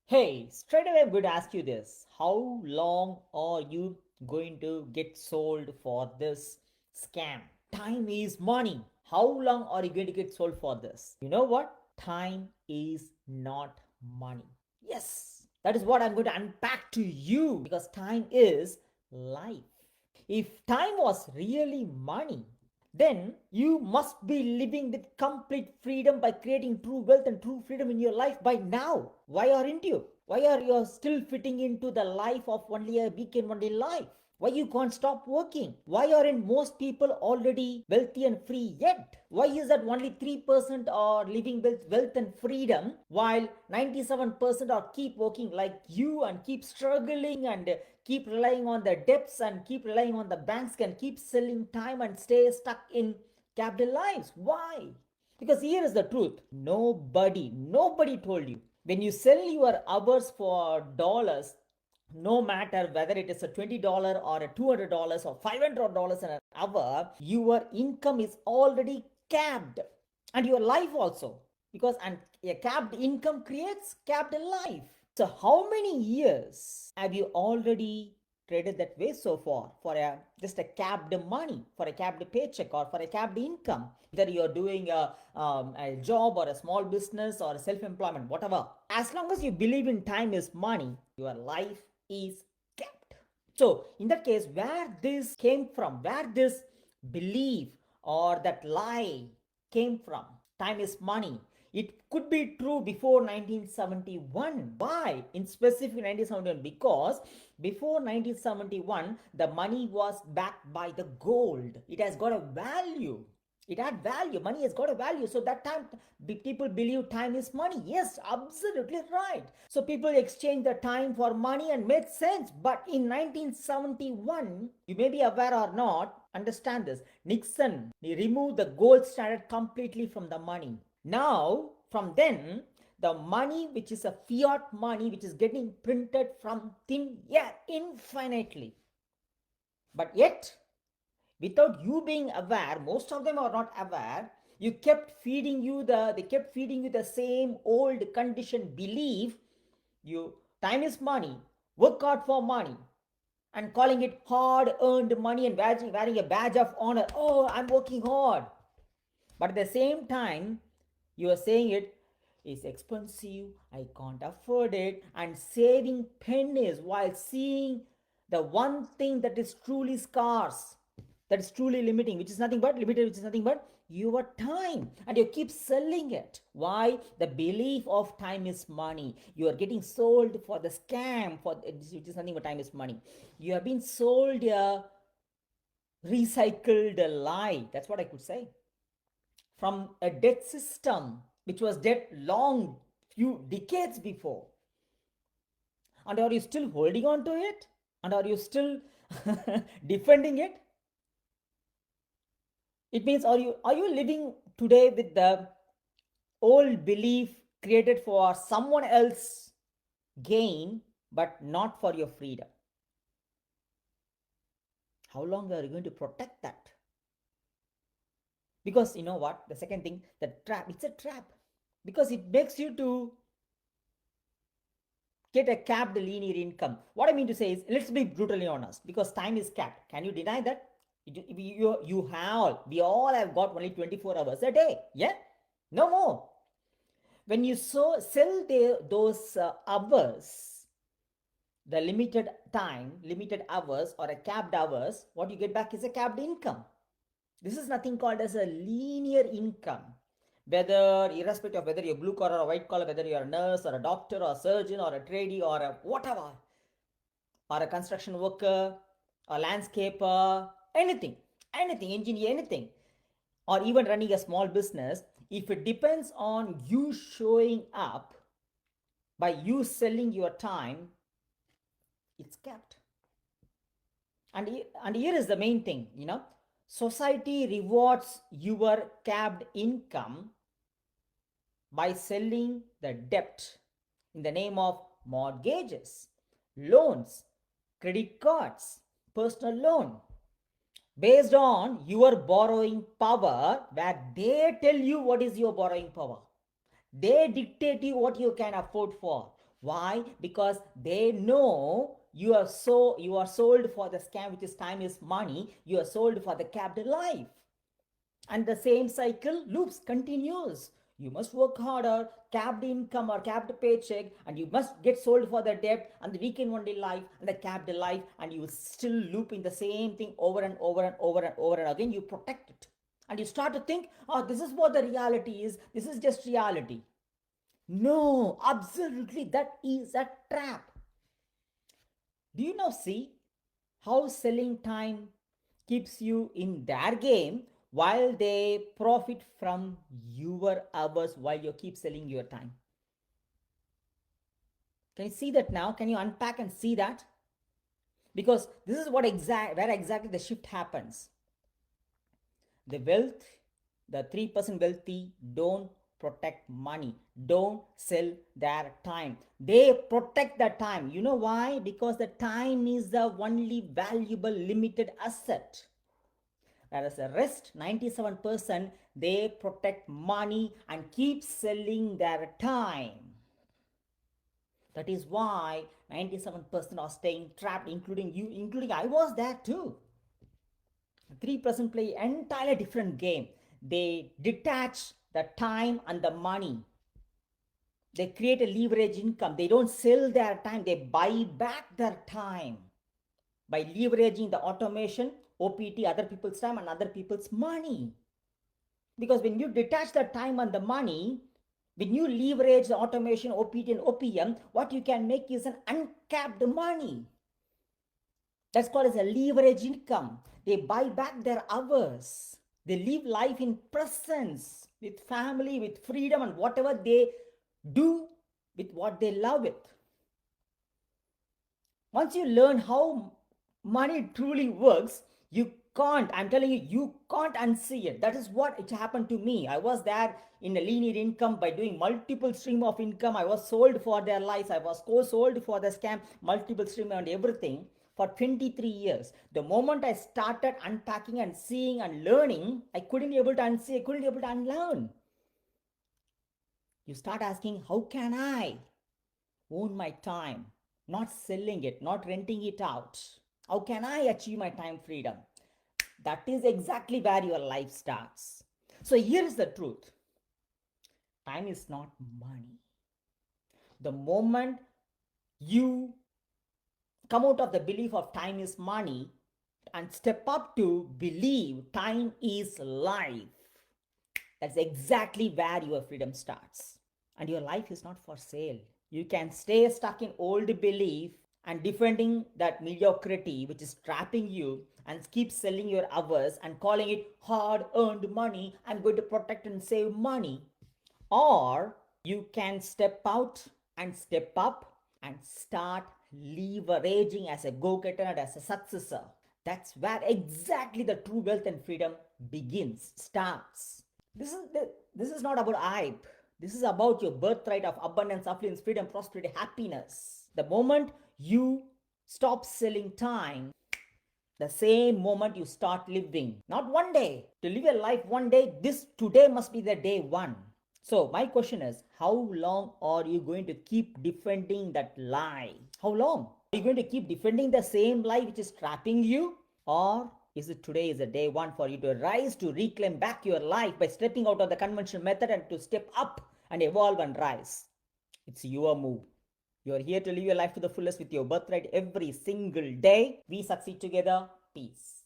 Hey, straight away I'm going to ask you this. How long are you going to get sold for this scam? Time is money. How long are you going to get sold for this? You know what? Time is not money. Yes, that is what I'm going to unpack to you because time is life. If time was really money, then you must be living with complete freedom by creating true wealth and true freedom in your life by now. Why aren't you? Why are you still fitting into the life of only a weekend, only life? Why you can't stop working? Why aren't most people already wealthy and free yet? Why is that only 3% are living with wealth and freedom while 97% are keep working like you and keep struggling and keep relying on the debts and keep relying on the banks and keep selling time and stay stuck in capital lives? Why? Because here is the truth. Nobody told you. When you sell your hours for dollars, no matter whether it is a $20 or a $200 or $500 an hour, your income is already capped, and your life also, because and a capped income creates capped life. So how many years have you already traded that way so far for a just a capped money, for a capped paycheck, or for a capped income? Whether you're doing a job or a small business or a self-employment, whatever, as long as you believe in time is money, your life is kept. So in that case, where this came from, where this belief or that lie came from, time is money, it could be true before 1971. Why in specific 1971? Because before 1971 the money was backed by the gold. It has got a value. It had value. Money has got a value. So that time people believe time is money. Yes, absolutely right. So people exchange the time for money and made sense. But in 1971, you may be aware or not, understand this, Nixon, he removed the gold standard completely from the money. Now from then, the money which is a fiat money which is getting printed from thin air infinitely, but yet without you being aware, most of them are not aware, you kept feeding you the they kept feeding you the same old conditioned belief. You, time is money, work hard for money, and calling it hard earned money and wearing a badge of honor. Oh, I'm working hard. But at the same time, you are saying it is expensive, I can't afford it, and saving pennies while seeing the one thing that is truly scarce, that is truly limiting, which is nothing but limited, which is nothing but your time, and you keep selling it. Why? The belief of time is money. You are getting sold for the scam, for which is nothing but time is money. You have been sold a recycled lie. That's what I could say, from a dead system which was dead long few decades before. And are you still holding on to it? And are you still defending it? It means, are you living today with the old belief created for someone else gain but not for your freedom? How long are you going to protect that? Because you know what, the second thing, the trap, it's a trap, because it makes you to get a capped linear income. What I mean to say is, let's be brutally honest, because time is capped. Can you deny that? We all have got only 24 hours a day. Yeah, no more. When you sell those hours, the limited time, limited hours, or a capped hours, what you get back is a capped income. This is nothing called as a linear income. Whether, irrespective of whether you're blue collar or white collar, whether you're a nurse or a doctor or a surgeon or a tradie or a whatever, or a construction worker, a landscaper, anything, engineer, anything, or even running a small business, if it depends on you showing up by you selling your time, it's capped. And here is the main thing, society rewards your capped income by selling the debt in the name of mortgages, loans, credit cards, personal loan, based on your borrowing power, where they tell you what is your borrowing power. They dictate you what you can afford for, Why? Because they know you are sold for the scam, which is time is money. You are sold for the capped life. And the same cycle loops continues. You must work harder, capped income or capped paycheck, and you must get sold for the debt and the weekend one day life and the capped life, and you still loop in the same thing over and over and over and over and again. You protect it. And you start to think, oh, this is what the reality is, this is just reality. No, absolutely, that is a trap. Do you now see how selling time keeps you in their game while they profit from your hours while you keep selling your time? Can you see that now? Can you unpack and see that? Because this is where exactly the shift happens. The wealth, the 3% wealthy don't protect money, don't sell their time. They protect the time. You know why? Because the time is the only valuable limited asset. Whereas the rest 97%, they protect money and keep selling their time. That is why 97% are staying trapped, including you, including I was there too. 3% play entirely different game. They detach the time and the money. They create a leverage income. They don't sell their time, they buy back their time by leveraging the automation, OPT, other people's time and other people's money. Because when you detach the time and the money, when you leverage the automation, OPT and OPM, what you can make is an uncapped money. That's called as a leverage income. They buy back their hours. They live life in presence, with family, with freedom, and whatever they do with what they love it. Once you learn how money truly works, you can't, I'm telling you, you can't unsee it. That is what it happened to me. I was there in a linear income by doing multiple stream of income. I was sold for their lives. I was co-sold for the scam, multiple stream and everything for 23 years. The moment I started unpacking and seeing and learning, I couldn't be able to unsee, I couldn't be able to unlearn. You start asking, how can I own my time, not selling it, not renting it out? How can I achieve my time freedom? That is exactly where your life starts. So here is the truth: time is not money. The moment you come out of the belief of time is money and step up to believe time is life, that's exactly where your freedom starts. And your life is not for sale. You can stay stuck in old belief and defending that mediocrity which is trapping you and keep selling your hours and calling it hard earned money. I'm going to protect and save money. Or you can step out and step up and start leveraging as a go-getter and as a successor. That's where exactly the true wealth and freedom begins, starts. This is not about hype. This is about your birthright of abundance, affluence, freedom, prosperity, happiness. The moment you stop selling time, the same moment you start living. Not one day. To live your life one day, this today must be the day one. So my question is, how long are you going to keep defending that lie? How long? Are you going to keep defending the same lie which is trapping you? Or is it today is the day one for you to rise, to reclaim back your life by stepping out of the conventional method and to step up and evolve and rise? It's your move. You are here to live your life to the fullest with your birthright every single day. We succeed together. Peace.